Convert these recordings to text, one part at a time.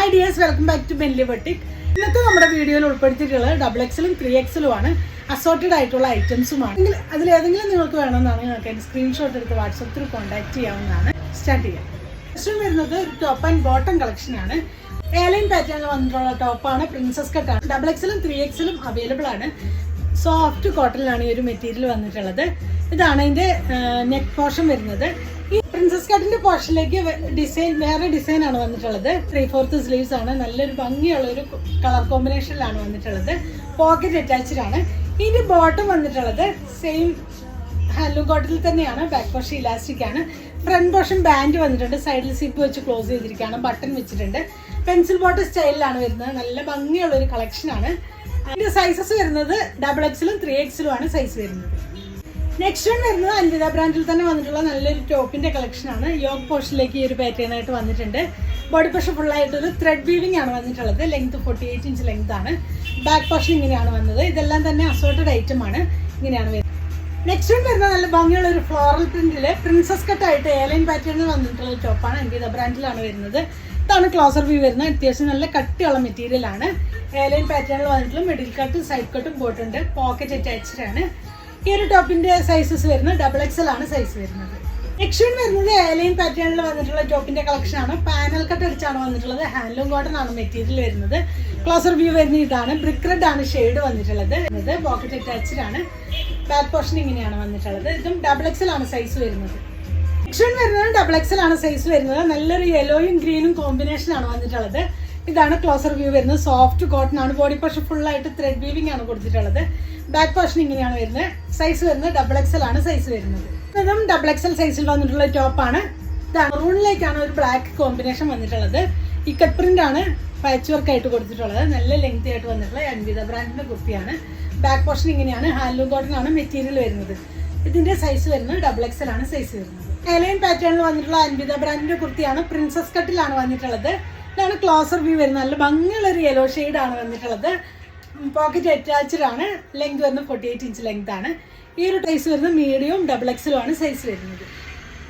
Hi dears, welcome back to Benly boutique. ഇന്നത്തെ നമ്മുടെ വീഡിയോയിൽ ഉൾപ്പെടുത്തിയിട്ടുള്ളത് XXL 3XL അസോർട്ടഡ് ആയിട്ടുള്ള ഐറ്റംസുമാണ്. അതിലേതെങ്കിലും നിങ്ങൾക്ക് വേണമെന്നാണ് നിങ്ങൾക്ക് അതിൻ്റെ സ്ക്രീൻഷോട്ട് എടുത്ത് വാട്സപ്പിൽ കോൺടാക്ട് ചെയ്യാവുന്നതാണ്. സ്റ്റാർട്ട് ചെയ്യാം. ഫസ്റ്റ് വരുന്നത് ഒരു ടോപ്പ് ആൻഡ് ബോട്ടം കളക്ഷനാണ്. എയർലൈൻ പാറ്റേണിൽ വന്നിട്ടുള്ള ടോപ്പാണ്. പ്രിൻസസ് കട്ടാണ്. XXL 3XL അവൈലബിൾ ആണ്. സോഫ്റ്റ് കോട്ടണിലാണ് ഈ ഒരു മെറ്റീരിയൽ വന്നിട്ടുള്ളത്. ഇതാണ് അതിൻ്റെ നെക്ക് പോർഷൻ വരുന്നത്. ഈ പ്രിൻസസ് കട്ടിന്റെ പോർഷനിലേക്ക് വേറെ ഡിസൈൻ ആണ് വന്നിട്ടുള്ളത്. 3/4 സ്ലീവ്സ് ആണ്. നല്ലൊരു ഭംഗിയുള്ള ഒരു കളർ കോമ്പിനേഷനിലാണ് വന്നിട്ടുള്ളത്. പോക്കറ്റ് അറ്റാച്ച്ഡ് ആണ്. ഇതിന്റെ ബോട്ടം വന്നിട്ടുള്ളത് സെയിം ഹാൻഡ്ലൂം കോട്ടണിൽ തന്നെയാണ്. ബാക്ക് പോർഷൻ ഇലാസ്റ്റിക് ആണ്. ഫ്രണ്ട് പോർഷൻ ബാൻഡ് വന്നിട്ടുണ്ട്. സൈഡിൽ സിപ്പ് വെച്ച് ക്ലോസ് ചെയ്തിരിക്കുകയാണ്. ബട്ടൺ വെച്ചിട്ടുണ്ട്. പെൻസിൽ ബോട്ടം സ്റ്റൈലിലാണ് വരുന്നത്. നല്ല ഭംഗിയുള്ള ഒരു കളക്ഷൻ ആണ്. അതിന്റെ സൈസസ് വരുന്നത് XXL 3XL ആണ് സൈസ് വരുന്നത്. നെക്സ്റ്റ് വൺ വരുന്നത് അൻവിത ബ്രാൻഡിൽ തന്നെ വന്നിട്ടുള്ള നല്ലൊരു ടോപ്പിന്റെ കളക്ഷൻ ആണ്. യോക്ക് പോർഷനിലേക്ക് ഈ ഒരു പാറ്റേൺ ആയിട്ട് വന്നിട്ടുണ്ട്. ബോഡി പോർഷൻ ഫുള്ളായിട്ടൊരു ത്രെഡ് വീവിംഗ് ആണ് വന്നിട്ടുള്ളത്. ലെങ്ത് 48 ഇഞ്ച് ലെങ്ത് ആണ്. ബാക്ക് പോർഷൻ ഇങ്ങനെയാണ് വന്നത്. ഇതെല്ലാം തന്നെ അസോർട്ടഡ് ഐറ്റം ആണ്. ഇങ്ങനെയാണ് വരുന്നത്. നെക്സ്റ്റ് വൺ വരുന്നത് നല്ല ഭംഗിയുള്ള ഒരു ഫ്ലോറൽ പ്രിന്റില് പ്രിൻസസ് കട്ടായിട്ട് എയർലൈൻ പാറ്റേണിൽ വന്നിട്ടുള്ള ടോപ്പാണ്. അൻവിത ബ്രാൻഡിലാണ് വരുന്നത്. ഇതാണ് ക്ലോസർ വ്യൂ വരുന്നത്. അത്യാവശ്യം നല്ല കട്ടിയുള്ള മെറ്റീരിയൽ ആണ്. എയർലൈൻ പാറ്റേണിൽ വന്നിട്ടുള്ള മിഡിൽ കട്ടും സൈഡ് കട്ടും പോയിട്ടുണ്ട്. പോക്കറ്റ് അറ്റാച്ച്ഡ് ആണ്. ഈ ഒരു ടോപ്പിന്റെ സൈസസ് വരുന്നത് XXL ആണ് സൈസ് വരുന്നത്. നെക്സ്റ്റ് വൺ വരുന്നത് എയർലൈൻ പാറ്റേണിൽ വന്നിട്ടുള്ള ടോപ്പിന്റെ കളക്ഷൻ ആണ്. പാനൽ കട്ട് അടിച്ചാണ് വന്നിട്ടുള്ളത്. ഹാൻഡ്ലൂം കോട്ടൺ ആണ് മെറ്റീരിയൽ വരുന്നത്. ക്ലോസർ വ്യൂ വരുന്ന ഇതാണ്. ബ്രിക്ക് റെഡ് ആണ് ഷെയ്ഡ് വന്നിട്ടുള്ളത്. പോക്കറ്റ് അറ്റാച്ച്ഡ് ആണ്. ബാക്ക് പോർഷൻ ഇങ്ങനെയാണ് വന്നിട്ടുള്ളത്. ഇതും XXL ആണ് സൈസ് വരുന്നത്. നെക്സ്റ്റ് വൺ വരുന്നത് XXL ആണ് സൈസ് വരുന്നത്. നല്ലൊരു യെല്ലോയും ഗ്രീനും കോമ്പിനേഷൻ ആണ് വന്നിട്ടുള്ളത്. ഇതാണ് ക്ലോസർ വ്യൂ വരുന്നത്. സോഫ്റ്റ് കോട്ടൺ ആണ്. ബോഡി പോർഷൻ ഫുള്ളായിട്ട് ത്രെഡ് വീവിംഗ് ആണ് കൊടുത്തിട്ടുള്ളത്. ബാക്ക് പോർഷൻ ഇങ്ങനെയാണ് വരുന്നത്. സൈസ് വരുന്നത് XXL ആണ് സൈസ് വരുന്നത്. ഇതും XXL സൈസിൽ വന്നിട്ടുള്ള ടോപ്പാണ്. റൂണിലേക്കാണ് ഒരു ബ്ലാക്ക് കോമ്പിനേഷൻ വന്നിട്ടുള്ളത്. ഈ കട്ട് പ്രിന്റ് ആണ് പാച്ച് വർക്ക് ആയിട്ട് കൊടുത്തിട്ടുള്ളത്. നല്ല ലെങ്തി ആയിട്ട് വന്നിട്ടുള്ള അൻവിത ബ്രാൻഡിന്റെ കുർത്തിയാണ്. ബാക്ക് പോർഷൻ ഇങ്ങനെയാണ്. ഹാൻഡ്ലൂം കോട്ടൺ ആണ് മെറ്റീരിയൽ വരുന്നത്. ഇതിന്റെ സൈസ് വരുന്നത് XXL ആണ് സൈസ് വരുന്നത്. എയർലൈൻ പാറ്റേണിൽ വന്നിട്ടുള്ള അൻവിത ബ്രാൻഡിന്റെ കുർത്തിയാണ്. പ്രിൻസസ് കട്ടിലാണ് വന്നിട്ടുള്ളത്. ഇതാണ് ക്ലോസർ വ്യൂ വരുന്നത്. നല്ല ഭംഗിയുള്ള ഒരു യെല്ലോ ഷെയ്ഡ് ആണ് വന്നിട്ടുള്ളത്. പോക്കറ്റ് അറ്റാച്ച്ഡ് ആണ്. ലെങ്ത് വരുന്നത് 48 ഇഞ്ച് ലെങ്ത് ആണ്. ഈ ഒരു സൈസ് വരുന്നത് മീഡിയവും XXL ആണ് സൈസ് വരുന്നത്.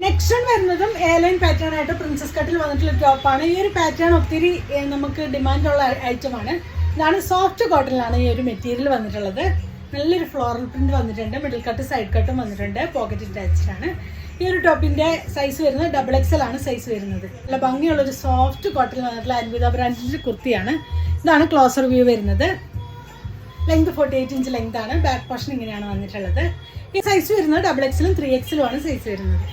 നെക്സ്റ്റ് വൺ വരുന്നതും എയർലൈൻ പാറ്റേൺ ആയിട്ട് പ്രിൻസസ് കട്ടിൽ വന്നിട്ടുള്ള ടോപ്പാണ്. ഈ ഒരു പാറ്റേൺ ഒത്തിരി നമുക്ക് ഡിമാൻഡുള്ള ഐറ്റമാണ്. ഇതാണ് സോഫ്റ്റ് കോട്ടണിലാണ് ഈ ഒരു മെറ്റീരിയൽ വന്നിട്ടുള്ളത്. നല്ലൊരു ഫ്ലോറൽ പ്രിന്റ് വന്നിട്ടുണ്ട്. മിഡിൽ കട്ട് സൈഡ് കട്ടും വന്നിട്ടുണ്ട്. പോക്കറ്റ് അറ്റാച്ച്ഡ് ആണ്. ഈ ഒരു ടോപ്പിന്റെ സൈസ് വരുന്നത് XXL ആണ് സൈസ് വരുന്നത്. നല്ല ഭംഗിയുള്ളൊരു സോഫ്റ്റ് കോട്ടണിൽ വന്നിട്ടുള്ള അൻവിത ബ്രാൻഡിന്റെ കുർത്തിയാണ്. ഇതാണ് ക്ലോസർ വ്യൂ വരുന്നത്. ലെങ്ത് 48 ഇഞ്ച് ലെങ്ത് ആണ്. ബാക്ക് പോർഷൻ ഇങ്ങനെയാണ് വന്നിട്ടുള്ളത്. ഈ സൈസ് വരുന്നത് XXL 3XL ആണ് സൈസ് വരുന്നത്.